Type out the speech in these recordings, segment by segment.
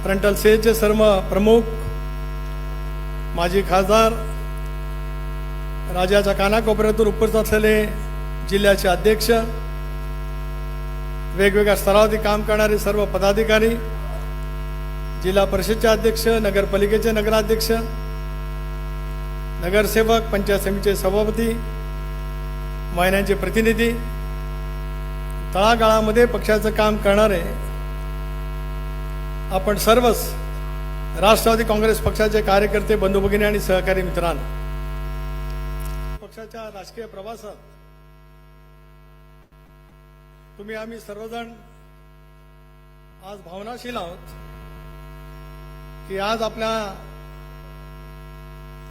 Frontal सेलचे सर्व प्रमुख, माजी खासदार, राज्याच्या कानाकोपऱ्यातून उपस्थित असलेले जिल्ह्याचे अध्यक्ष, वेगवेगळ्या स्तरावरती काम करणारे सर्व पदाधिकारी, जिल्हा परिषदचे अध्यक्ष, नगरपालिकेचे नगराध्यक्ष, नगरसेवक, पंचायत समितीचे सभापती, महिलांचे प्रतिनिधी, तळागाळामध्ये पक्षाचं काम करणारे आपण सर्वच राष्ट्रवादी काँग्रेस पक्षाचे कार्यकर्ते, बंधू भगिनी आणि सहकारी मित्रांनो, पक्षाच्या राजकीय प्रवासात तुम्ही आम्ही सर्वजण आज भावनाशील आहोत की आज आपल्या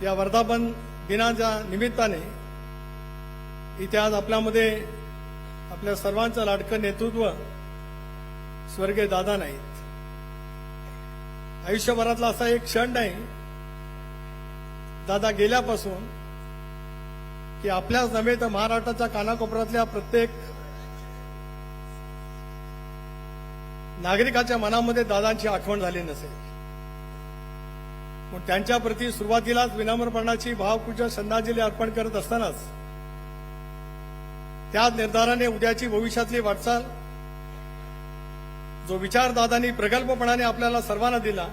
या वर्धापन दिनाच्या निमित्ताने इथे आज आपल्यामध्ये आपल्या सर्वांचं लाडकं नेतृत्व स्वर्गीय दादा नाहीत. आयुष्यभरातला असा एक क्षण नाही दादा गेल्यापासून की आपल्याच नव्हे तर महाराष्ट्राच्या कानाकोपऱ्यातल्या प्रत्येक नागरिकाच्या मनामध्ये दादांची आठवण झाली नसेल. पण त्यांच्या प्रती सुरुवातीलाच विनम्रपणाची भावपूर्ण श्रद्धांजली अर्पण करत असतानाच त्याच निर्धाराने उद्याची भविष्यातली वाटचाल, जो विचार दादांनी प्रगल्भपणाने आपल्याला सर्वांना दिला,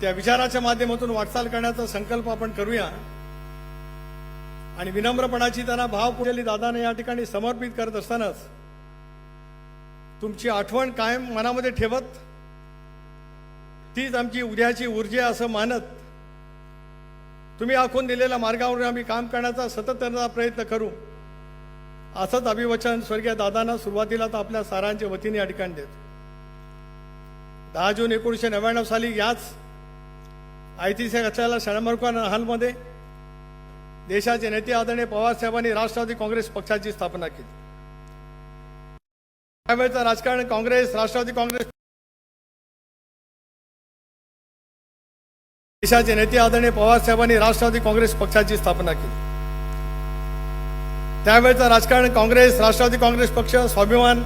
त्या विचाराच्या माध्यमातून वाटचाल करण्याचा संकल्प आपण करूया. आणि विनम्रपणाची त्यांना भावपूर्ण दादांना या ठिकाणी समर्पित करत असतानाच तुमची आठवण कायम मनामध्ये ठेवत तीच आमची उद्याची ऊर्जा असं मानत तुम्ही आखून दिलेल्या मार्गावर आम्ही काम करण्याचा सतत प्रयत्न करू, असंच अभिवचन स्वर्गीय दादांना सुरुवातीला तर आपल्या सारांच्या वतीने या ठिकाणी देतो. 10 जून 1999 साली याच ऐतिहासिक असलेल्या शरणमरकर हॉलमध्ये देशाचे नेते आदरणीय पवारसाहेबांनी राष्ट्रवादी काँग्रेस पक्षाची स्थापना केली. त्यावेळेचं राजकारण काँग्रेस, राष्ट्रवादी काँग्रेस, देशाचे नेते आदरणीय पवारसाहेबांनी राष्ट्रवादी काँग्रेस पक्षाची स्थापना केली. त्यावेळेचं राजकारण काँग्रेस, राष्ट्रवादी काँग्रेस पक्ष, स्वाभिमान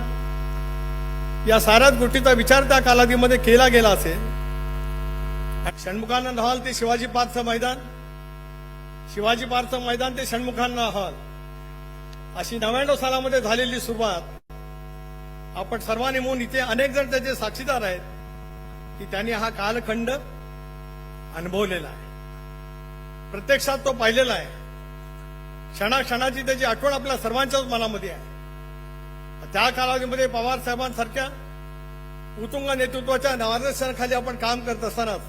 या साऱ्याच गोष्टीचा विचार त्या कालावधीमध्ये केला गेला असेल. षण्मुखानंद हॉल ते शिवाजी पार्कचं मैदान, शिवाजी पार्कचं मैदान ते षण्मुखानंद हॉल, अशी 99 सालामध्ये झालेली सुरुवात आपण सर्वांनी म्हणून इथे अनेक जण त्याचे साक्षीदार आहेत की त्यांनी हा कालखंड अनुभवलेला आहे, प्रत्यक्षात तो पाहिलेला आहे. क्षणाक्षणाची त्याची आठवण आपल्या सर्वांच्याच मनामध्ये आहे. त्या कालावधीमध्ये पवार साहेबांसारख्या उत्तुंग नेतृत्वाच्या मार्गदर्शनाखाली आपण काम करत असतानाच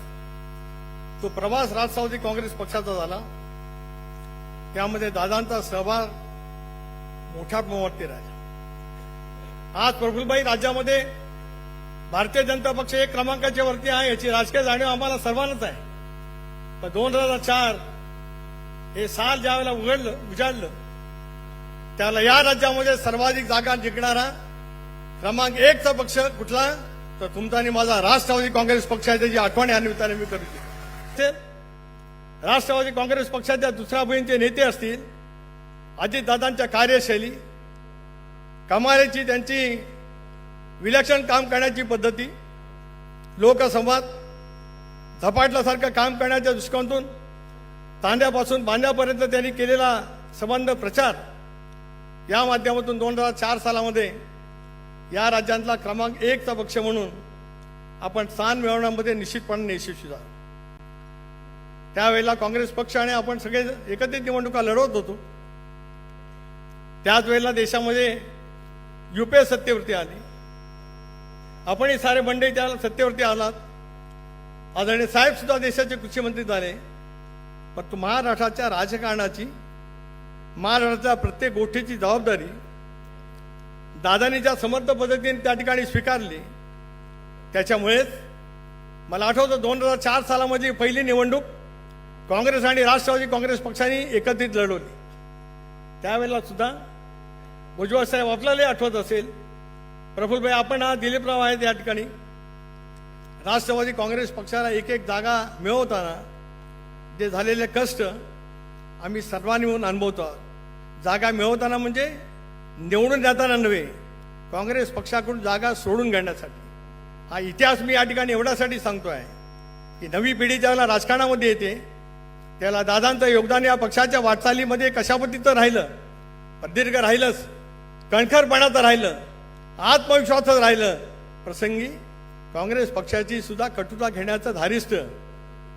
तो प्रवास राष्ट्रवादी काँग्रेस पक्षाचा झाला. त्यामध्ये दादांचा सहभाग मोठ्या प्रमाणात राहिला. आज प्रफुल्लभाई राज्यामध्ये भारतीय जनता पक्ष 1 क्रमांकाच्या वरती आहे याची राजकीय जाणीव आम्हाला सर्वांनाच आहे. पण 2004 हे साल ज्यावेळेला उजाडलं त्याला या राज्यामध्ये सर्वाधिक जागा जिंकणारा क्रमांक 1चा पक्ष कुठला तर तुमचा आणि माझा राष्ट्रवादी काँग्रेस पक्ष आहे. त्याची आठवण या निमित्ताने मी करतो. राष्ट्रवादी काँग्रेस पक्षाच्या दुसऱ्या बहिणीचे नेते असतील, अजितदादांच्या कार्यशैली, कमालीची त्यांची विलक्षण काम करण्याची पद्धती, लोकसंवाद, झपाटल्यासारखं काम करण्याच्या दृष्टिकोनातून तांड्यापासून बांध्यापर्यंत त्यांनी केलेला संबंध प्रचार या माध्यमातून 2004 सालामध्ये या राज्यातला क्रमांक 1चा पक्ष म्हणून आपण स्थान मिळवण्यामध्ये निश्चितपणे यशस्वी झालो. त्यावेळेला काँग्रेस पक्ष आणि आपण सगळे एकत्रित निवडणुका लढवत होतो. त्याच वेळेला देशामध्ये युपीए सत्तेवरती आली. आपणही सारे मंडळी त्याला सत्तेवरती आलात. आदरणीय साहेब सुद्धा देशाचे कृषी मंत्री झाले. पण महाराष्ट्राच्या राजकारणाची, महाराष्ट्राच्या प्रत्येक गोष्टीची जबाबदारी दादांनी ज्या समर्थ पद्धतीने त्या ठिकाणी स्वीकारली, त्याच्यामुळेच मला आठवतं 2004 सालामध्ये पहिली निवडणूक काँग्रेस आणि राष्ट्रवादी काँग्रेस पक्षांनी एकत्रित लढवली. त्यावेळेला सुद्धा भुजबळ साहेब आपल्याला आठवत असेल, प्रफुल्लभाई आपण हा दिलीपराव आहेत या ठिकाणी, राष्ट्रवादी काँग्रेस पक्षाला एक जागा मिळवताना जे झालेले कष्ट आम्ही सर्वांनी म्हणून अनुभवतो आहोत. जागा मिळवताना म्हणजे निवडून जाताना नव्हे, काँग्रेस पक्षाकडून जागा सोडून घेण्यासाठी. हा इतिहास मी या ठिकाणी एवढ्यासाठी सांगतोय की नवी पिढी ज्याला राजकारणामध्ये येते त्याला दादांचं योगदान या पक्षाच्या वाटचालीमध्ये कशा पद्धतीचं राहिलं, प्रदीर्घ राहिलंच, कणखरपणाचं राहिलं, आत्मविश्वासाचं राहिलं, प्रसंगी काँग्रेस पक्षाची सुद्धा कटुता घेण्याचं धारिष्ट्य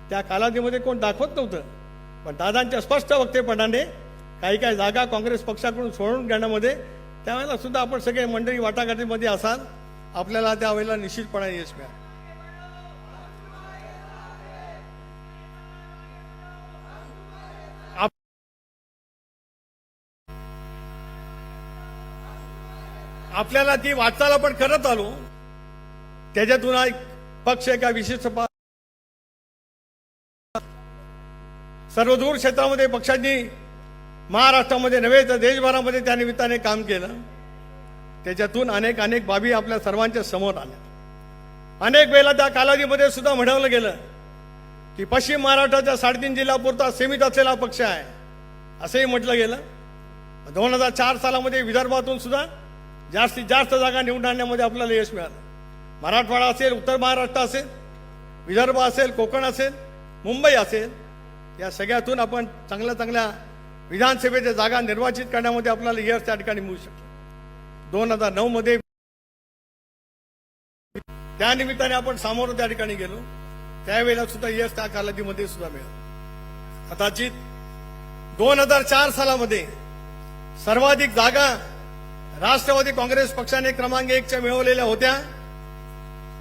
त्या कालावधीमध्ये कोण दाखवत नव्हतं. पण दादांच्या स्पष्ट वक्तेपणाने काही जागा काँग्रेस पक्षाकडून सोडून घेण्यामध्ये त्यावेळेला सुद्धा आपण सगळे मंडळी वाटाघाटीमध्ये असाल, आपल्याला त्यावेळेला निश्चितपणे यश मिळालं. आपल्याला ती वाटचाल आपण करत आलो. त्याच्यातून एक पक्ष एका विशिष्ट सर्वदूर क्षेत्रामध्ये पक्षांनी महाराष्ट्रामध्ये नव्हे तर देशभरामध्ये त्या निमित्ताने काम केलं. त्याच्यातून अनेक बाबी आपल्या सर्वांच्या समोर आल्या. अनेक वेळेला त्या कालावधीमध्ये सुद्धा म्हणवलं गेलं की पश्चिम महाराष्ट्राच्या 3.5 जिल्ह्यापुरता सीमित असलेला पक्ष आहे असंही म्हटलं गेलं. 2004 सालामध्ये विदर्भातून सुद्धा जास्तीत जास्त जागा निवडून आणण्यामध्ये आपल्याला यश मिळालं. मराठवाडा असेल, उत्तर महाराष्ट्र असेल, विदर्भ असेल, कोकण असेल, मुंबई असेल, या सगळ्यातून आपण चांगल्या विधानसभेच्या जागा निर्वाचित करण्यामध्ये आपल्याला यश त्या ठिकाणी मिळू शकतो. 2009 मध्ये त्या निमित्ताने आपण सामोरं त्या ठिकाणी गेलो. त्यावेळेला सुद्धा यश त्या कालावधीमध्ये सुद्धा मिळालं. कदाचित 2004 सालामध्ये सर्वाधिक जागा राष्ट्रवादी काँग्रेस पक्षाने क्रमांक 1च्या मिळवलेल्या होत्या.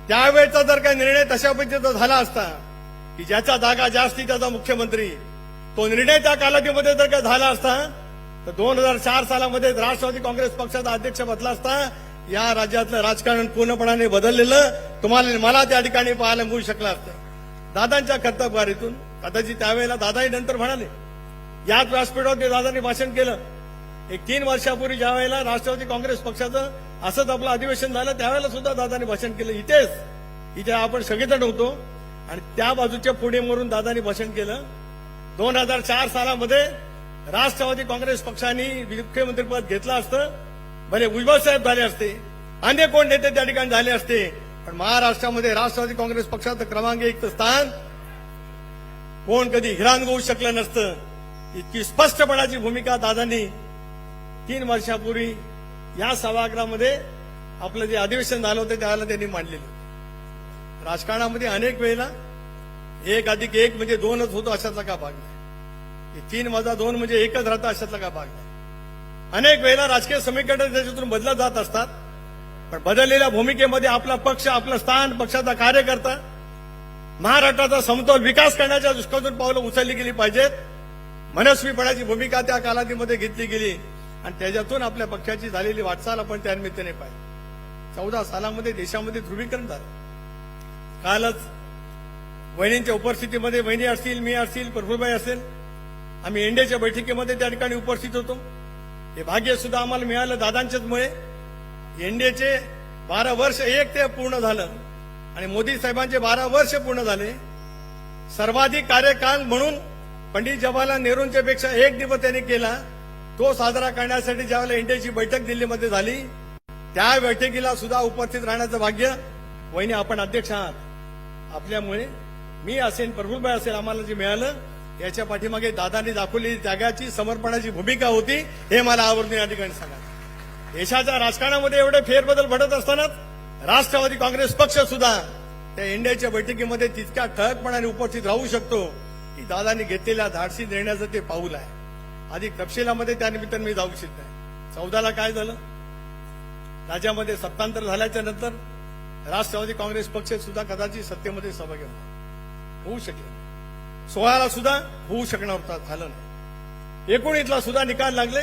त्यावेळेचा जर काही निर्णय तशा पद्धतीचा झाला असता की ज्याचा जागा जास्ती त्याचा मुख्यमंत्री, तो निर्णय त्या कालावधीमध्ये जर काही झाला असता तर 2004 सालामध्ये राष्ट्रवादी काँग्रेस पक्षाचा अध्यक्ष बदला असता या राज्यातलं राजकारण पूर्णपणाने बदललेलं तुम्हाला मला त्या ठिकाणी पाहायला मिळू शकलं असतं. दादांच्या कर्तबगारीतून कदाचित त्यावेळेला दादाही नंतर म्हणाले, याच व्यासपीठावर दादांनी भाषण केलं. 3 वर्षापूर्वी ज्या वेळेला राष्ट्रवादी काँग्रेस पक्षाचं असंच आपलं अधिवेशन झालं त्यावेळेला सुद्धा दादांनी भाषण केलं. इथे आपण सगळेजण होतो आणि त्या बाजूच्या पुढेवरून दादांनी भाषण केलं. 2004 सालामध्ये राष्ट्रवादी काँग्रेस पक्षाने मुख्यमंत्रीपद घेतलं असतं, भले भुजबळ साहेब झाले असते, अनेक कोण नेते त्या ठिकाणी झाले असते, पण महाराष्ट्रामध्ये राष्ट्रवादी काँग्रेस पक्षाचं क्रमांक 1चं स्थान कोण कधी हिरानगवू शकलं नसतं. इतकी स्पष्टपणाची भूमिका दादांनी 3 वर्षापूर्वी या सभागृहामध्ये आपलं जे अधिवेशन झालं होतं त्यावेळेला त्यांनी मांडलेलं. राजकारणामध्ये अनेक वेळेला 1+1 म्हणजे 2च होतो अशातला का भाग नाही. 3+2 म्हणजे 1च राहतं अशातला का भाग नाही. अनेक वेळेला राजकीय समीकरण त्याच्यातून बदलत जात असतात, पण बदललेल्या भूमिकेमध्ये आपला पक्ष, आपलं स्थान, पक्षाचा कार्यकर्ता, महाराष्ट्राचा समतोल विकास करण्याच्या दृष्टीकोनातून पावलं उचलली गेली पाहिजेत. मनस्वीपणाची भूमिका त्या कालावधीमध्ये घेतली गेली आणि त्याच्यातून आपल्या पक्षाची झालेली वाटचाल आपण त्या निमित्ताने पाहिली. 14 सालामध्ये देशामध्ये ध्रुवीकरण झालं. कालच वहिनींच्या उपस्थितीमध्ये, वहिनी असतील, मी असतील, प्रफुल्लभाई असेल, आम्ही एनडीएच्या बैठकीमध्ये त्या ठिकाणी उपस्थित होतो. हे भाग्य सुद्धा आम्हाला मिळालं दादांच्याचमुळे. एनडीएचे 12 वर्ष एक ते पूर्ण झालं आणि मोदी साहेबांचे 12 वर्ष पूर्ण झाले. सर्वाधिक कार्यकाल म्हणून पंडित जवाहरलाल नेहरूंच्या पेक्षा 1 दिवस त्यांनी केला. तो साजरा करण्यासाठी ज्यावेळेला एनडीएची बैठक दिल्लीमध्ये झाली त्या बैठकीला सुद्धा उपस्थित राहण्याचं भाग्य वहिनी आपण अध्यक्ष आहात. आपल्यामुळे मी असेल, प्रफुल्लभाई असेल, आम्हाला जे मिळालं याच्या पाठीमागे दादांनी दाखवलेली त्यागाची, समर्पणाची भूमिका होती हे मला आवर्जून या ठिकाणी सांगा. देशाच्या राजकारणामध्ये एवढे फेरबदल घडत असतानाच राष्ट्रवादी काँग्रेस पक्ष सुद्धा त्या एनडीएच्या बैठकीमध्ये तितक्या ठळकपणाने उपस्थित राहू शकतो की दादांनी घेतलेल्या धाडसी निर्णयाचं ते पाऊल आहे. अधिक तपशिलामध्ये त्यानिमित्ताने मी जाऊ इच्छित नाही. 14ला काय झालं, राज्यामध्ये सत्तांतर झाल्याच्या नंतर राष्ट्रवादी काँग्रेस पक्ष सुद्धा कदाचित सत्तेमध्ये सहभागी होऊ शकले. 16ला सुद्धा होऊ शकणार होता, झालं नाही. 19ला सुद्धा निकाल लागले,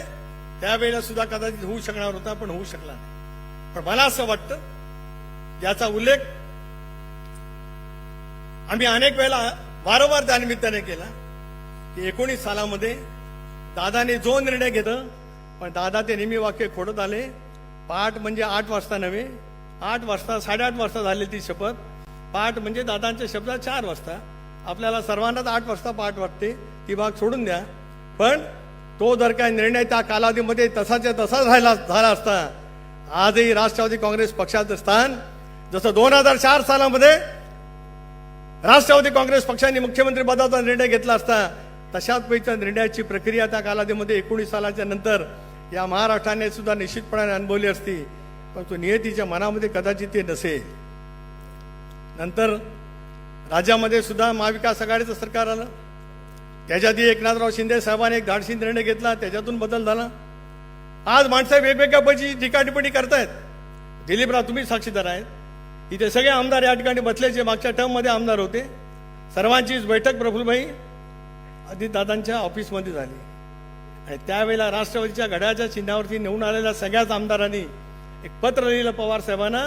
त्यावेळेला सुद्धा कदाचित होऊ शकणार होता, पण होऊ शकला नाही. पण मला असं वाटतं, ज्याचा उल्लेख आम्ही अनेक वेळेला वारंवार त्यानिमित्ताने केला की 19 सालामध्ये दादाने जो निर्णय घेतला, पण दादा ते नेहमी वाक्य खोडत आले. पाठ म्हणजे 8 वाजता नव्हे, 8 वाजता 8:30 वाजता झाली ती शपथ. पाठ म्हणजे दादांच्या शब्दात 4 वाजता. आपल्याला सर्वांनाच 8 वाजता पाठ वाटते, ती भाग सोडून द्या. पण तो जर काही निर्णय त्या कालावधीमध्ये तसाच्या तसा झाला असता, आजही राष्ट्रवादी काँग्रेस पक्षाचं स्थान जसं 2004 सालामध्ये राष्ट्रवादी काँग्रेस पक्षाने मुख्यमंत्री पदाचा निर्णय घेतला असता तशाच पैकी निर्णयाची प्रक्रिया त्या कालावधीमध्ये 19 सालाच्या नंतर या महाराष्ट्राने सुद्धा निश्चितपणाने अनुभवली असती, परंतु नियतीच्या मनामध्ये कदाचित ते नसेल. नंतर राज्यामध्ये सुद्धा महाविकास आघाडीचं सरकार आलं. त्याच्यात एकनाथराव शिंदे साहेबांनी एक धाडसी निर्णय घेतला, त्याच्यातून बदल झाला. आज माणसं वेगवेगळ्या पैकी टीकाटिप्पणी करतायत. दिलीपराव तुम्ही साक्षीदार आहेत. इथे सगळे आमदार या ठिकाणी बसले जे मागच्या टर्ममध्ये आमदार होते. सर्वांचीच बैठक प्रफुल्लभाई अजितदादांच्या ऑफिसमध्ये झाली आणि त्यावेळेला राष्ट्रवादीच्या घड्याळाच्या चिन्हावरती निवडून आलेल्या सगळ्याच आमदारांनी एक पत्र लिहिलं पवार साहेबांना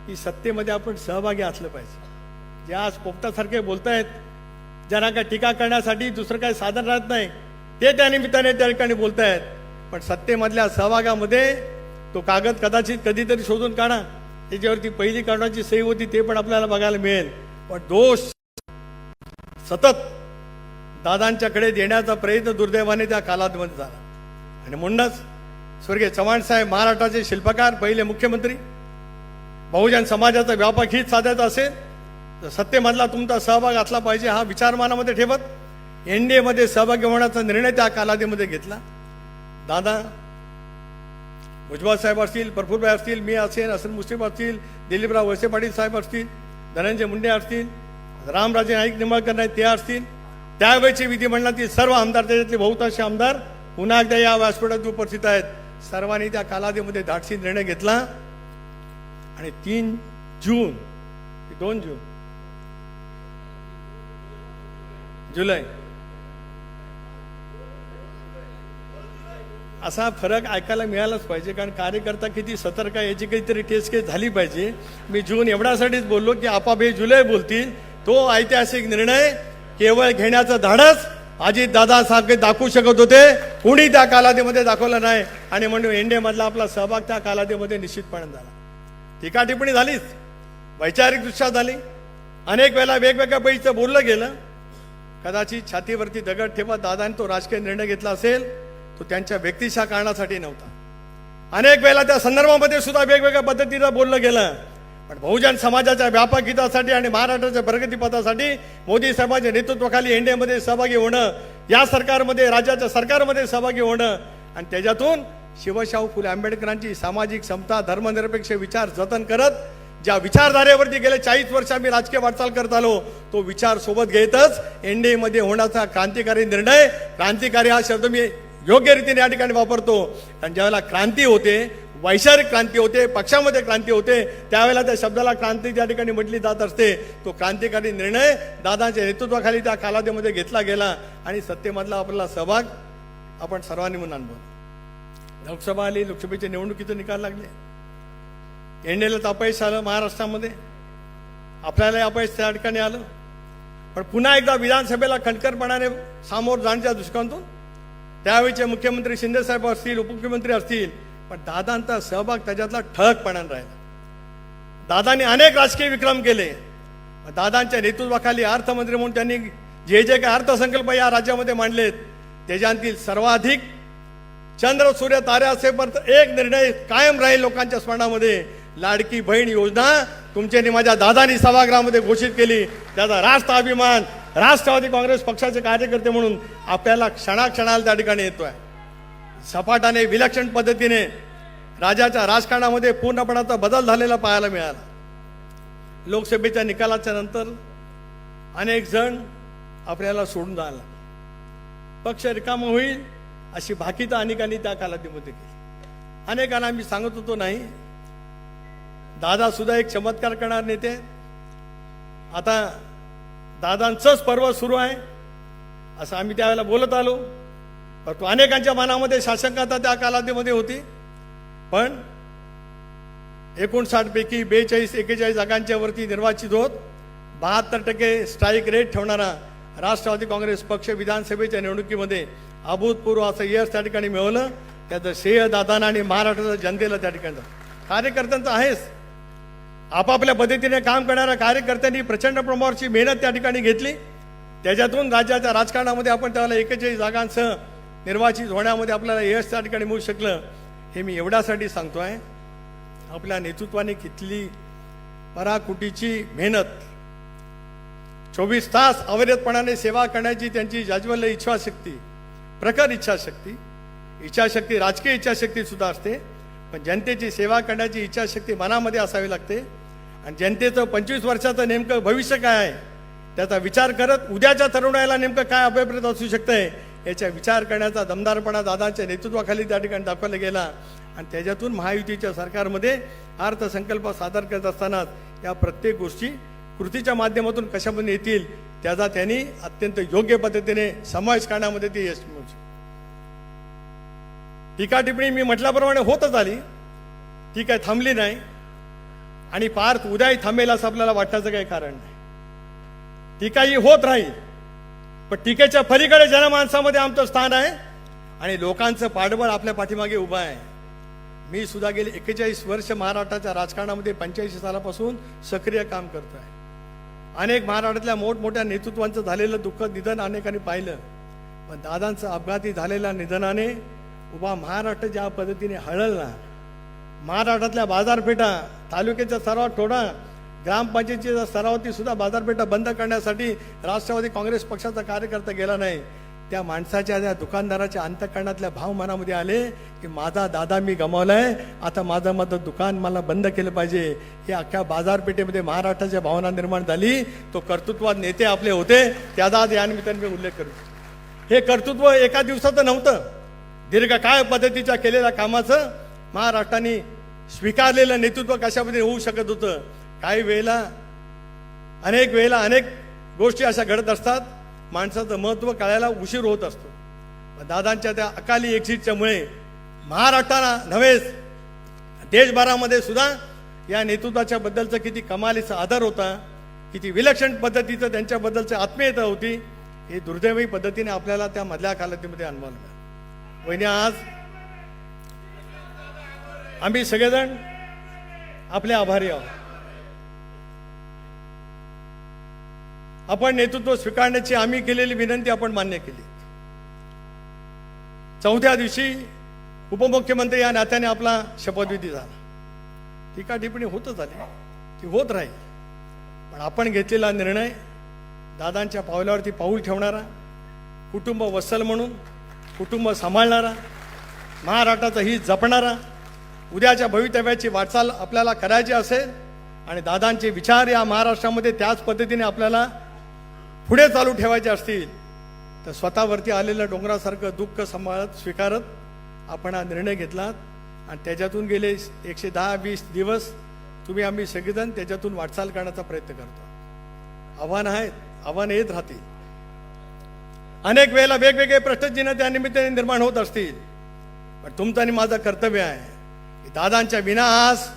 की सत्तेमध्ये आपण सहभागी असलं पाहिजे. जे आज पोपटासारखे बोलतायत, ज्यांना काय टीका करण्यासाठी दुसरं काही साधन राहत नाही, ते त्या निमित्ताने त्या ठिकाणी बोलतायत. पण सत्तेमधल्या सहभागामध्ये तो कागद कदाचित कधीतरी शोधून काढा, त्याच्यावरती पहिली काढण्याची सही होती, ते पण आपल्याला बघायला मिळेल. पण दोष सतत दादांच्याकडे देण्याचा प्रयत्न दुर्दैवाने त्या कालावधीमध्ये झाला. आणि म्हणूनच स्वर्गीय चव्हाण साहेब महाराष्ट्राचे शिल्पकार, पहिले मुख्यमंत्री, बहुजन समाजाचा व्यापक हित साधायचा असेल तर सत्तेमधला तुमचा सहभाग असला पाहिजे हा विचार मनामध्ये ठेवत एनडीए मध्ये सहभागी होण्याचा निर्णय त्या कालावधीमध्ये घेतला. दादा भुजबळ साहेब असतील, प्रफुल्लभाई असतील, मी असेल, हसन मुश्रीफ असतील, दिलीपराव वळसे पाटील साहेब असतील, धनंजय मुंडे असतील, रामराजे नाईक निंबाळकर नाईक ते असतील, त्यावेळेचे विधिमंडळातील सर्व आमदार, त्याच्यातले बहुतांश आमदार पुन्हा एकदा या व्यासपीठात उपस्थित आहेत. सर्वांनी त्या कालावधीमध्ये धाडसी निर्णय घेतला आणि 2 जून जुलै असा फरक ऐकायला मिळालाच पाहिजे, कारण कार्यकर्ता किती सतर्क आहे याची काहीतरी टेस्ट केस झाली पाहिजे. मी जून एवढ्यासाठीच बोललो की आपाप हे जुलै बोलतील. तो ऐतिहासिक निर्णय केवळ घेण्याचं धाडस अजितदादा सारखे दाखवू शकत होते, कुणी त्या कालावधीमध्ये दाखवलं नाही. आणि म्हणून एनडीए मधला आपला सहभाग त्या कालावधीमध्ये निश्चितपणे झाला. टीका टिप्पणी झालीच, वैचारिक दृष्ट्या झाली, अनेक वेळेला वेगवेगळ्या पैकीचं बोललं गेलं. कदाचित छातीवरती दगड ठेवत दादाने तो राजकीय निर्णय घेतला असेल, तो त्यांच्या व्यक्तिशा कारणासाठी नव्हता. अनेक वेळेला त्या संदर्भामध्ये सुद्धा वेगवेगळ्या पद्धतीनं बोललं गेलं, पण बहुजन समाजाच्या व्यापक हितासाठी आणि महाराष्ट्राच्या प्रगतीपथासाठी मोदी साहेबांच्या नेतृत्वाखाली एनडीएमध्ये सहभागी होणं, या सरकारमध्ये, राज्याच्या सरकारमध्ये सहभागी होणं आणि त्याच्यातून शिवशाहू फुले आंबेडकरांची सामाजिक समता, धर्मनिरपेक्ष विचार जतन करत ज्या विचारधारेवरती गेले 40 वर्ष आम्ही राजकीय वाटचाल करत आलो, तो विचार सोबत घेतच एनडीएमध्ये होण्याचा क्रांतिकारी निर्णय, क्रांतिकारी हा शब्द मी योग्य रीतीने या ठिकाणी वापरतो. कारण ज्यावेळेला क्रांती होते, वैचारिक क्रांती होते, पक्षामध्ये क्रांती होते, त्यावेळेला त्या शब्दाला क्रांती त्या ठिकाणी म्हटली जात असते. तो क्रांतिकारी निर्णय दादांच्या नेतृत्वाखाली त्या कालावधीमध्ये घेतला गेला आणि सत्तेमधला आपला सहभाग आपण सर्वांनी म्हणून अनुभवला. लोकसभा आली, लोकसभेचे निवडणुकीचे निकाल लागले, एनडीएला अपयश आलं, महाराष्ट्रामध्ये आपल्याला अपयश त्या ठिकाणी आलं. पण पुन्हा एकदा विधानसभेला खंडकरपणाने सामोर जाण्याच्या दृष्टिकोनातून त्यावेळीचे मुख्यमंत्री शिंदे साहेब असतील, उपमुख्यमंत्री असतील, पण दादांचा सहभाग त्याच्यातला ठळकपणाने राहिला. दादांनी अनेक राजकीय विक्रम केले. दादांच्या नेतृत्वाखाली अर्थमंत्री म्हणून त्यांनी जे जे काही अर्थसंकल्प या राज्यामध्ये मांडलेत, त्याच्यातील सर्वाधिक चंद्र सूर्य तारे असेपर्यंत एक निर्णय कायम राहील लोकांच्या स्मरणामध्ये, लाडकी बहीण योजना तुमच्या माझ्या दादांनी सभागृहामध्ये घोषित केली. त्याचा राष्ट्र अभिमान राष्ट्रवादी काँग्रेस पक्षाचे कार्यकर्ते म्हणून आपल्याला क्षणाक्षणाला त्या ठिकाणी येतोय. सपाटाने, विलक्षण पद्धतीने राज्याच्या राजकारणामध्ये पूर्णपणाचा बदल झालेला पाहायला मिळाला. लोकसभेच्या निकालाच्या नंतर अनेक जण आपल्याला सोडून जायला, पक्ष रिकामा होईल अशी भाकीता अनेकांनी त्या कालावधीमध्ये केली. अनेकांना आम्ही सांगत होतो नाही, दादा सुद्धा एक चमत्कार करणार नेते. आता दादांचंच पर्व सुरू आहे असं आम्ही त्यावेळेला बोलत आलो, परंतु अनेकांच्या मनामध्ये शासनकर्ता त्या कालावधीमध्ये होती. पण 59 पैकी 42-41 जागांच्या वरती निर्वाचित होत 72% स्ट्राईक रेट ठेवणारा राष्ट्रवादी काँग्रेस पक्ष विधानसभेच्या निवडणुकीमध्ये अभूतपूर्व असं यश त्या ठिकाणी मिळवलं. त्याचं श्रेय दादांना आणि महाराष्ट्राच्या जनतेला त्या ठिकाणी, कार्यकर्त्यांचं आहेच. आपापल्या पद्धतीने काम करणाऱ्या कार्यकर्त्यांनी प्रचंड प्रमाणावरची मेहनत त्या ठिकाणी घेतली. त्याच्यातून राज्याच्या राजकारणामध्ये आपण त्याला 41 जागांसह निर्वाचित होण्यामध्ये आपल्याला यश त्या ठिकाणी मिळू शकलं. हे मी एवढ्यासाठी सांगतोय, आपल्या नेतृत्वाने किती पराकुटीची मेहनत, 24 तास अविरतपणाने सेवा करण्याची त्यांची जाज्वल्य इच्छाशक्ती, प्रखर इच्छाशक्ती राजकीय इच्छाशक्ती सुद्धा असते, पण जनतेची सेवा करण्याची इच्छाशक्ती मनामध्ये असावी लागते. आणि जनतेचं 25 वर्षाचं नेमकं भविष्य काय आहे त्याचा विचार करत उद्याच्या तरुणाला नेमकं काय अभिप्रेत असू शकतंय याचा विचार करण्याचा दमदारपणा दादांच्या नेतृत्वाखाली त्या ठिकाणी दाखवला गेला. आणि त्याच्यातून महायुतीच्या सरकारमध्ये अर्थसंकल्प सादर करत असताना या प्रत्येक गोष्टी कृतीच्या माध्यमातून कशामध्ये येतील त्याचा त्यांनी अत्यंत योग्य पद्धतीने समावेश करण्यामध्ये ते यश मिळवू. टीका टिप्पणी मी म्हटल्याप्रमाणे होतच आली, ती काय थांबली नाही आणि पार्थ उद्याही थांबेल असं आपल्याला वाटण्याचं काही कारण नाही. टीका ही होत राहील, पण टीकेच्या पलीकडे जनमानसामध्ये आमचं स्थान आहे आणि लोकांचं पाठबळ आपल्या पाठीमागे उभं आहे. मी सुद्धा गेले 41 वर्ष महाराष्ट्राच्या राजकारणामध्ये 85 सालापासून सक्रिय काम करतो आहे. अनेक महाराष्ट्रातल्या मोठमोठ्या नेतृत्वांचं झालेलं दुःखद निधन अनेकांनी पाहिलं, पण दादांचं अपघाती झालेल्या निधनाने उभा महाराष्ट्र ज्या पद्धतीने हळलला, महाराष्ट्रातल्या बाजारपेठा, तालुक्याच्या सर्वात थोडा ग्रामपंचायतीच्या स्तरावरती सुद्धा बाजारपेठा बंद करण्यासाठी राष्ट्रवादी काँग्रेस पक्षाचा कार्यकर्ता गेला नाही. त्या माणसाच्या त्या दुकानदाराच्या अंतःकरणातल्या भाव मनामध्ये आले की माझा दादा मी गमावलाय, आता माझं दुकान मला बंद केलं पाहिजे. हे अख्ख्या बाजारपेठेमध्ये महाराष्ट्राच्या भावना निर्माण झाली. तो कर्तृत्वात नेते आपले होते, त्याचा या निमित्ताने मी उल्लेख करू. हे कर्तृत्व एका दिवसाचं नव्हतं, दीर्घकाळ पद्धतीच्या केलेल्या कामाचं महाराष्ट्राने स्वीकारलेलं नेतृत्व कशामध्ये होऊ शकत होतं. काही वेळेला अनेक गोष्टी अशा घडत असतात, माणसाचं महत्त्व कळायला उशीर होत असतो. दादांच्या त्या अकाली एक्झिटच्यामुळे महाराष्ट्राला नव्हेच देशभरामध्ये सुद्धा या नेतृत्वाच्या बद्दलचं किती कमालीचा आदर होता, किती विलक्षण पद्धतीचं त्यांच्याबद्दलची आत्मीयता होती, हे दुर्दैवी पद्धतीने आपल्याला त्या मधल्या कालावधीमध्ये अनुभवलं मिळालं. वहिनी, आज आम्ही सगळेजण आपले आभारी आहोत. आपण नेतृत्व स्वीकारण्याची आम्ही केलेली विनंती आपण मान्य केली. 4थ्या दिवशी उपमुख्यमंत्री या नात्याने आपला शपथविधी झाला. टीका टिप्पणी होतच आली, ती होत राहील, पण आपण घेतलेला निर्णय दादांच्या पावलावरती पाऊल ठेवणारा, कुटुंब वत्सल म्हणून कुटुंब सांभाळणारा, महाराष्ट्राचं हित जपणारा, उद्याच्या भवितव्याची वाटचाल आपल्याला करायची असेल आणि दादांचे विचार या महाराष्ट्रामध्ये त्याच पद्धतीने आपल्याला पुढे चालू ठेवायचे असतील तर स्वतःवरती आलेलं डोंगरासारखं दुःख सांभाळत स्वीकारत आपण हा निर्णय घेतलात. आणि त्याच्यातून गेले 110-20 दिवस तुम्ही आम्ही सगळेजण त्याच्यातून वाटचाल करण्याचा प्रयत्न करतो. आव्हान येत राहतील. अनेक वेळेला वेगवेगळे प्रश्नचिन्ह त्या निमित्ताने निर्माण होत असतील, पण तुमचं आणि माझं कर्तव्य आहे की दादांच्या विना आज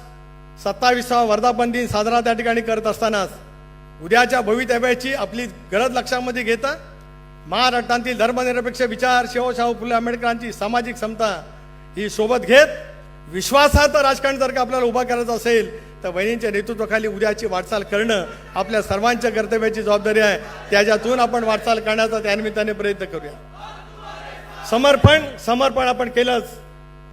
27वा वर्धापन दिन साजरा त्या ठिकाणी करत असतानाच उद्याच्या भवितव्याची आपली गरज लक्षामध्ये घेता महाराष्ट्रातील धर्मनिरपेक्ष विचार, शिवशाहू फुले आंबेडकरांची सामाजिक समता ही सोबत घेत विश्वासाचं राजकारण जर का आपल्याला उभा करायचं असेल तर वहिनींच्या नेतृत्वाखाली उद्याची वाटचाल करणं आपल्या सर्वांच्या कर्तव्याची जबाबदारी आहे. त्याच्यातून आपण वाटचाल करण्याचा त्यानिमित्ताने प्रयत्न करूया. समर्पण आपण केलंच.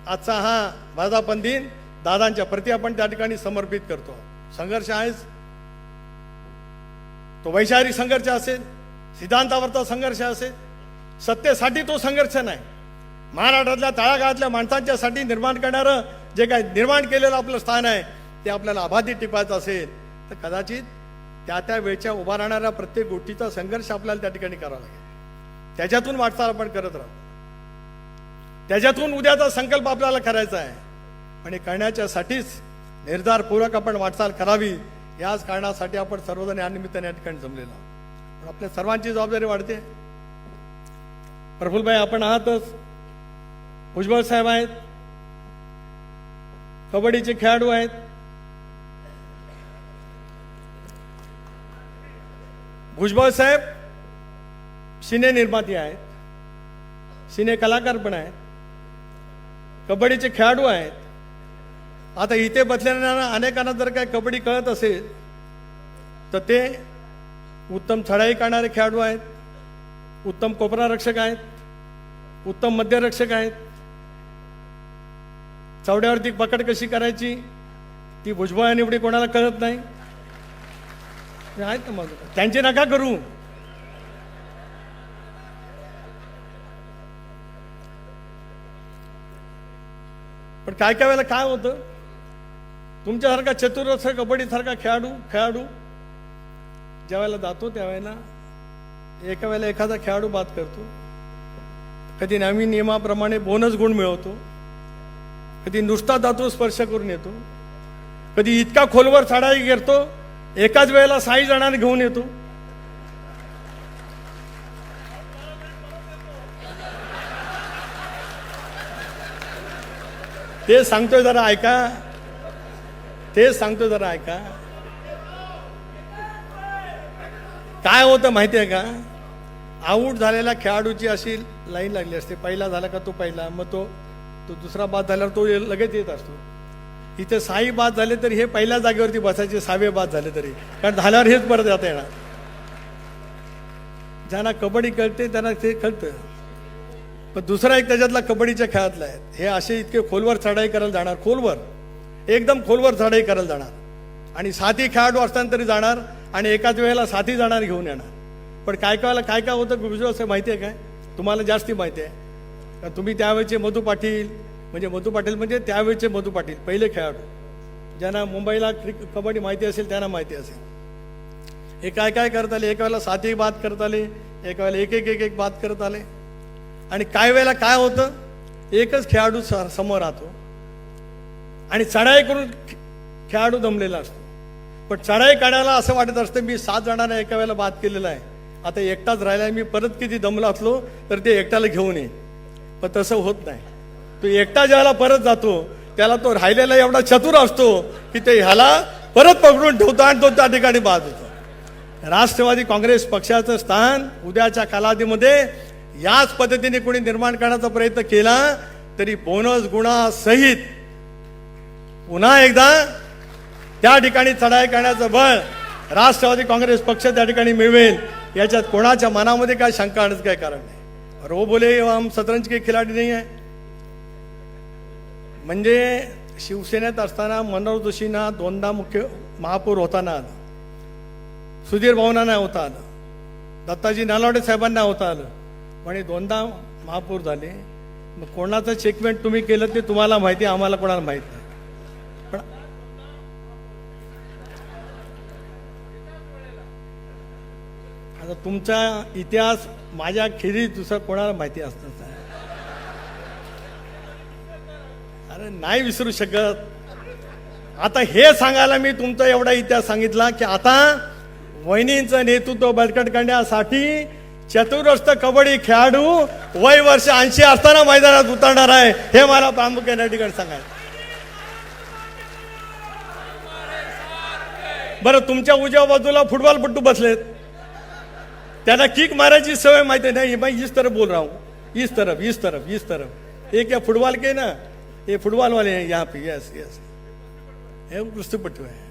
आजचा हा वर्धापन दिन दादांच्या प्रती आपण त्या ठिकाणी समर्पित करतो. संघर्ष आहेच, तो वैचारिक संघर्ष असेल, सिद्धांतावरचा संघर्ष असेल, सत्तेसाठी तो संघर्ष नाही, महाराष्ट्रातल्या तळागाळातल्या माणसांच्यासाठी निर्माण करणारं जे काय निर्माण केलेलं आपलं स्थान आहे ते आपल्याला अबाधित टिकवायचं असेल तर कदाचित त्या वेळच्या उभा राहणाऱ्या प्रत्येक गोष्टीचा संघर्ष आपल्याला त्या ठिकाणी करावा लागेल. त्याच्यातून वाटचाल आपण करत राहू, त्याच्यातून उद्याचा संकल्प आपल्याला करायचा आहे. आणि करण्याच्यासाठीच निर्धारपूर्वक आपण वाटचाल करावी. याच कारणासाठी आपण सर्वजण या निमित्ताने या ठिकाणी जमलेलो आहोत. पण आपल्या सर्वांची जबाबदारी वाढते. प्रफुल्लभाई आपण आहातच, भुजबळ साहेब आहेत, कबड्डीचे खेळाडू आहेत, भुजबळ साहेब सिने निर्माते आहेत, सिने कलाकार पण आहेत, कबड्डीचे खेळाडू आहेत. आता इथे बसलेल्या अनेकांना जर काय कबड्डी कळत असेल तर ते उत्तम चढाई करणारे खेळाडू आहेत, उत्तम कोपरा रक्षक आहेत, उत्तम मध्यरक्षक आहेत. चवड्यावरती पकड कशी करायची ती भुजबळ निवडी कोणाला कळत नाही. आहेत ना मग त्यांचे नका करू. पण काय काय वेळेला काय होतं, तुमच्यासारखा चतुरस्थ कबड्डीसारखा खेळाडू ज्या वेळेला जातो त्यावेळेला एका वेळेला एखादा खेळाडू बाद करतो, कधी नवीन नियमाप्रमाणे बोनस गुण मिळवतो, कधी नुसता धातू स्पर्श करून येतो, कधी इतका खोलवर चढाई करतो एकाच वेळेला 6 जणांना घेऊन येतो. ते सांगतोय जरा ऐका. काय होतं माहितीये का, आऊट झालेल्या खेळाडूची अशी लाईन लागली असते, पहिला झाला का तो पहिला, मग तो दुसरा बाद झाल्यावर तो लगेच येत असतो. इथे 6 बाद झाले तरी हे पहिल्या जागेवरती बसायचे, 6वे बाद झाले तरी, कारण झाल्यावर हेच परत जाता येणार. ज्यांना कबड्डी कळते त्यांना ते कळतं. पण दुसरा एक त्याच्यातला कबड्डीच्या खेळातला आहे, हे असे इतके खोलवर चढाई करायला जाणार, एकदम खोलवर चढाई करायला जाणार, आणि 7ही खेळाडू असताना तरी जाणार, आणि एकाच वेळेला 7ही जाणार घेऊन येणार. पण काय काय होतं गुजरात असं माहिती आहे काय, तुम्हाला जास्ती माहिती आहे का, तुम्ही त्यावेळेचे मधू पाटील म्हणजे त्यावेळेचे मधू पाटील पहिले खेळाडू, ज्यांना मुंबईला कबड्डी माहिती असेल त्यांना माहिती असेल. हे काय करत आले, एका वेळेला 7ही बाद करत आले, एका वेळेला एक बाद करत आले. आणि काय वेळेला काय होतं, एकच खेळाडू समोर राहतो आणि चढाई करून खेळाडू दमलेला असतो. पण चढाई काढायला असं वाटत असतं मी 7 जणांना एका वेळेला बाद केलेला आहे, आता एकटाच राहिलाय, मी परत किती दमला असलो तर ते एकट्याला घेऊन ये. पण तसं होत नाही. तो एकटा ज्याला परत जातो त्याला तो राहिलेला एवढा चतुर असतो की ते ह्याला परत पकडून ठेवतो आणि तो त्या ठिकाणी बाद होतो. राष्ट्रवादी काँग्रेस पक्षाचं स्थान उद्याच्या कालावधीमध्ये याच पद्धतीने कोणी निर्माण करण्याचा प्रयत्न केला तरी बोनस गुणासहित पुन्हा एकदा त्या ठिकाणी चढाई करण्याचं बळ राष्ट्रवादी काँग्रेस पक्ष त्या ठिकाणी मिळवेल, याच्यात कोणाच्या मनामध्ये काय शंका आणण्याचं काय कारण नाही. रो बोले हम शतरंज के खिलाडी नाही आहे. म्हणजे शिवसेनेत असताना मनोहर जोशींना 2दा मुख्य महापौर होताना आलं, सुधीर भाऊंना नाही होता आलं, दत्ताजी नालावडे साहेबांना होता आलं, आणि 2दा महापौर झाले. मग कोणाचं चेकमेंट तुम्ही केलं ते तुम्हाला माहिती, आम्हाला कोणाला माहित नाही. पण आता तुमचा इतिहास माझ्या खेरीज दुसरा कोणाला माहिती असतं. अरे नाही विसरू शकत. आता हे सांगायला मी तुमचा एवढा इतिहास सांगितला की आता वहिनींचं नेतृत्व बळकट करण्यासाठी चतुरस्थ कबड्डी खेळाडू वय वर्ष 80 असताना मैदानात उतरणार आहे, हे मला प्रामुख्याने या ठिकाणी सांगायचं. बरं, तुमच्या उजव्या बाजूला फुटबॉलपट्टू बसलेत, त्यांना किक मारायची सवय माहिती नाही. मैं इस तरफ बोल रहा हूँ, इस तरफ. एक या फुटबॉल के ना, ये फुटबॉल वाले हैं यहाँ पे. यस हे कुस्तीपट्टू आहे.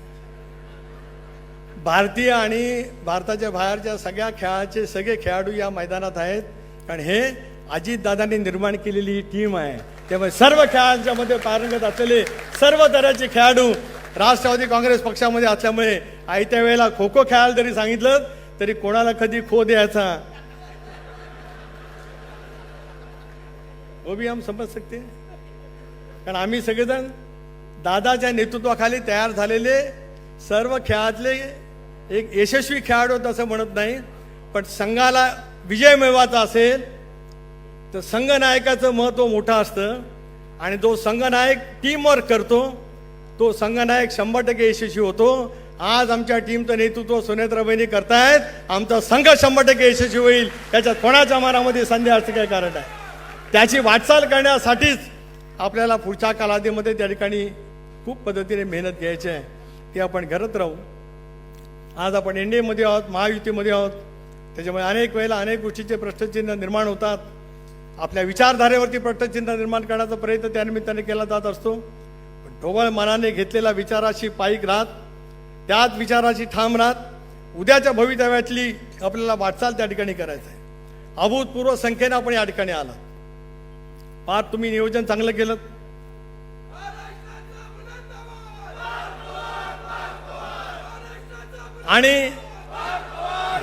भारतीय आणि भारताच्या बाहेरच्या सगळ्या खेळाचे सगळे खेळाडू या मैदानात आहेत, कारण हे अजितदादांनी निर्माण केलेली ही टीम आहे. त्यामुळे सर्व खेळांच्या मध्ये पारंगत असलेले सर्व तऱ्हेचे खेळाडू राष्ट्रवादी काँग्रेस पक्षामध्ये असल्यामुळे आयत्या वेळेला खो खो खेळायला जरी सांगितलं तरी कोणाला कधी खो द्यायचा वो भी हम समज सकते हैं. कारण आम्ही सगळेजण दादाच्या नेतृत्वाखाली तयार झालेले सर्व खेळातले एक यशस्वी खेळाडू असं म्हणत नाही, पण संघाला विजय मिळवायचा असेल तर संघनायकाचं महत्त्व मोठं असतं. आणि जो संघनायक टीमवर्क करतो तो संघनायक 100% यशस्वी होतो. आज आमच्या टीमचं नेतृत्व सुनेत्रा बहिणी करतायत, आमचा संघ 100% यशस्वी होईल, त्याच्यात कोणाच्या मनामध्ये संदेह असं काही कारण आहे. त्याची वाटचाल करण्यासाठीच आपल्याला पुढच्या कालावधीमध्ये त्या ठिकाणी खूप पद्धतीने मेहनत घ्यायची आहे, ती आपण करत राहू. आज आपण एनडीएमध्ये आहोत, महायुतीमध्ये आहोत, त्याच्यामुळे अनेक वेळेला अनेक गोष्टीचे प्रश्नचिन्ह निर्माण होतात. आपल्या विचारधारेवरती प्रश्नचिन्ह निर्माण करण्याचा प्रयत्न त्यानिमित्ताने केला जात असतो. पण ढोबळ मनाने घेतलेल्या विचाराशी पायीक राहत, त्याच विचाराशी ठाम राहत, उद्याच्या भवितव्यातली आपल्याला वाटचाल त्या ठिकाणी करायचं आहे. अभूतपूर्व संख्येने आपण या ठिकाणी आलात. फार तुम्ही नियोजन चांगलं केलं. आणि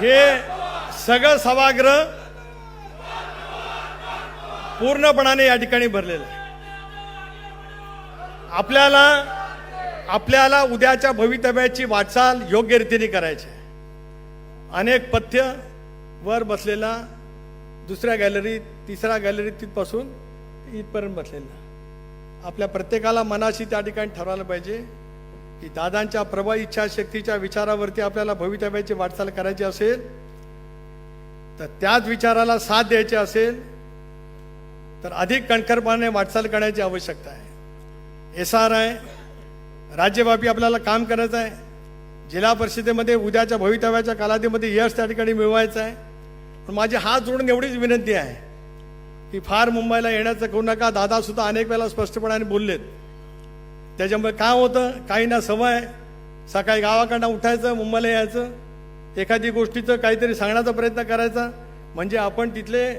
हे सगळं सभागृह पूर्णपणाने या ठिकाणी भरलेलं आहे. आपल्याला उद्याच्या भवितव्याची वाटचाल योग्य रीतीने करायची आहे. अनेक पथ्य वर बसलेला, दुसऱ्या गॅलरीत, तिसऱ्या गॅलरीत तिथपासून इथपर्यंत बसलेला, आपल्या प्रत्येकाला मनाशी त्या ठिकाणी ठरवायला पाहिजे की दादांच्या प्रबळ इच्छाशक्तीच्या विचारावरती आपल्याला भवितव्याची वाटचाल करायची असेल तर त्याच विचाराला साथ द्यायची असेल तर अधिक कणखरपणाने वाटचाल करण्याची आवश्यकता आहे. SR आहे, राज्यव्यापी आपल्याला काम करायचं आहे. जिल्हा परिषदेमध्ये उद्याच्या भवितव्याच्या कालावधीमध्ये यश त्या ठिकाणी मिळवायचं आहे. पण माझी हात जोडून एवढीच विनंती आहे की फार मुंबईला येण्याचं करू नका. दादासुद्धा अनेक वेळा स्पष्टपणाने बोललेत. त्याच्यामुळे काय होतं, काहींना सवय सकाळी गावाकडनं उठायचं, मुंबईला यायचं, एखादी गोष्टीचं काहीतरी सांगण्याचा प्रयत्न करायचा, म्हणजे आपण तिथले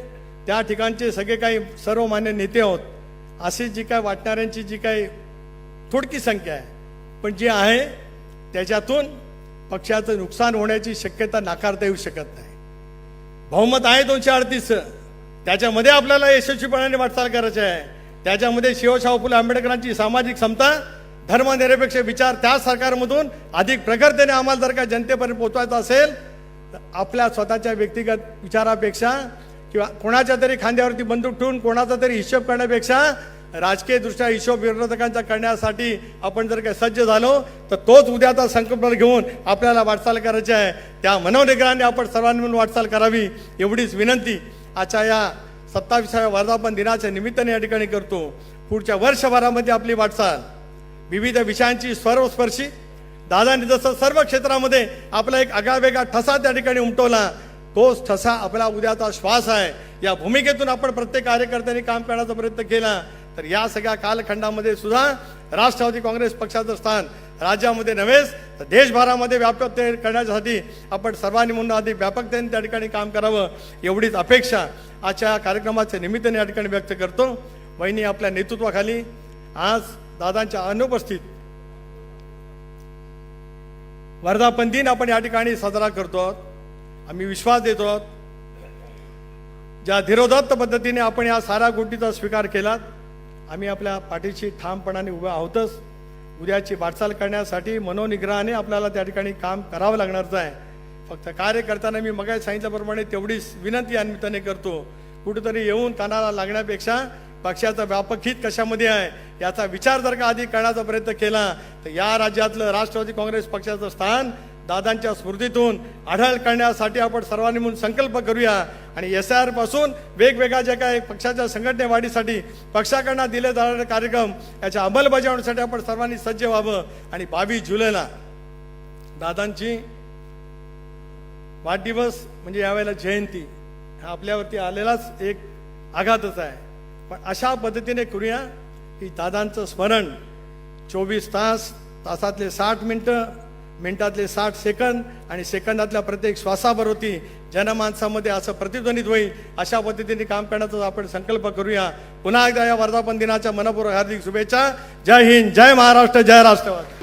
त्या ठिकाणचे सगळे काही सर्वमान्य नेते आहोत अशी जी काय वाटणाऱ्यांची जी काही थोडकी संख्या आहे, पण जी आहे त्याच्यातून पक्षाचं नुकसान होण्याची शक्यता नाकारता येऊ शकत नाही. बहुमत आहे 238, त्याच्यामध्ये आपल्याला यशस्वीपणाने वाटचाल करायची आहे. त्याच्यामध्ये शिवशाहू फुले आंबेडकरांची सामाजिक समता, धर्मनिरपेक्ष विचार त्या सरकारमधून अधिक प्रखरतेने आम्हाला जर का जनतेपर्यंत पोहोचवायचं असेल तर आपल्या स्वतःच्या व्यक्तिगत विचारापेक्षा किंवा कोणाच्या तरी खांद्यावरती बंदूक ठेवून कोणाचा तरी हिशोब करण्यापेक्षा राजकीय दृष्ट्या हिशोब विरोधकांचा करण्यासाठी आपण जर काही सज्ज झालो तर तोच उद्याचा संकल्प घेऊन आपल्याला वाटचाल करायची आहे. त्या मनोनिग्रहाने आपण सर्वांनी मिळून वाटचाल करावी एवढीच विनंती आजच्या या 27व्या वर्धापन दिनाच्या निमित्ताने या ठिकाणी करतो. पुढच्या वर्षभरामध्ये आपली वाटचाल विविध विषयांची सर्वस्पर्शी, दादांनी जसं सर्व क्षेत्रामध्ये आपला एक आगळावेगळा ठसा त्या ठिकाणी उमटवला, तोच ठसा आपला उद्याचा श्वास आहे. या भूमिकेतून आपण प्रत्येक कार्यकर्त्यांनी काम करण्याचा प्रयत्न केला तर या सगळ्या कालखंडामध्ये सुद्धा राष्ट्रवादी काँग्रेस पक्षाचं स्थान राज्यामध्ये नव्हेच तर देशभरामध्ये व्यापक करण्यासाठी आपण सर्वांनी म्हणून अधिक व्यापकतेने त्या ठिकाणी काम करावं एवढीच अपेक्षा आजच्या कार्यक्रमाच्या निमित्ताने या ठिकाणी व्यक्त करतो. वहिनी आपल्या नेतृत्वाखाली आज दादांच्या अनुपस्थित वर्धापन दिन आपण या ठिकाणी साजरा करतो आहोत. आम्ही विश्वास देतो आहोत ज्या धीरोदात्त पद्धतीने आपण या साऱ्या गोष्टीचा स्वीकार केलात, आम्ही आपल्या पाठीशी ठामपणाने उभे आहोतच. उद्याची वाटचाल करण्यासाठी मनोनिग्रहाने आपल्याला त्या ठिकाणी काम करावं लागणारच आहे. फक्त कार्यकर्त्यांना मी मगाशी सांगितल्याप्रमाणे तेवढीच विनंती या निमित्ताने करतो, कुठेतरी येऊन कानाला लागण्यापेक्षा पक्षाचं व्यापक हित कशामध्ये आहे याचा विचार जर का आधी करण्याचा प्रयत्न केला तर या राज्यातलं राष्ट्रवादी काँग्रेस पक्षाचं स्थान दादांच्या स्मृतीतून अढळ करण्यासाठी आपण सर्वांनी म्हणून संकल्प करूया. आणि SR पासून वेगवेगळ्या ज्या काही पक्षाच्या संघटने वाढीसाठी पक्षाकडनं दिले जाणारे कार्यक्रम याच्या अंमलबजावणीसाठी आपण सर्वांनी सज्ज व्हावं. आणि 22 जुलैला दादांची वाढदिवस म्हणजे यावेळेला जयंती हा आपल्यावरती आलेलाच एक आघातच आहे. पण अशा पद्धतीने करूया की दादांचं स्मरण 24 तास, तासातले 60 मिनिटं, मिनिटातले 60 सेकंद आणि सेकंदातल्या प्रत्येक श्वासाबरोबर जनमानसामध्ये असं प्रतिध्वनित होईल अशा पद्धतीने काम करण्याचा आपण संकल्प करूया. पुन्हा एकदा या वर्धापन दिनाच्या मनपूर्वक हार्दिक शुभेच्छा. जय हिंद, जय महाराष्ट्र, जय राष्ट्रवादी.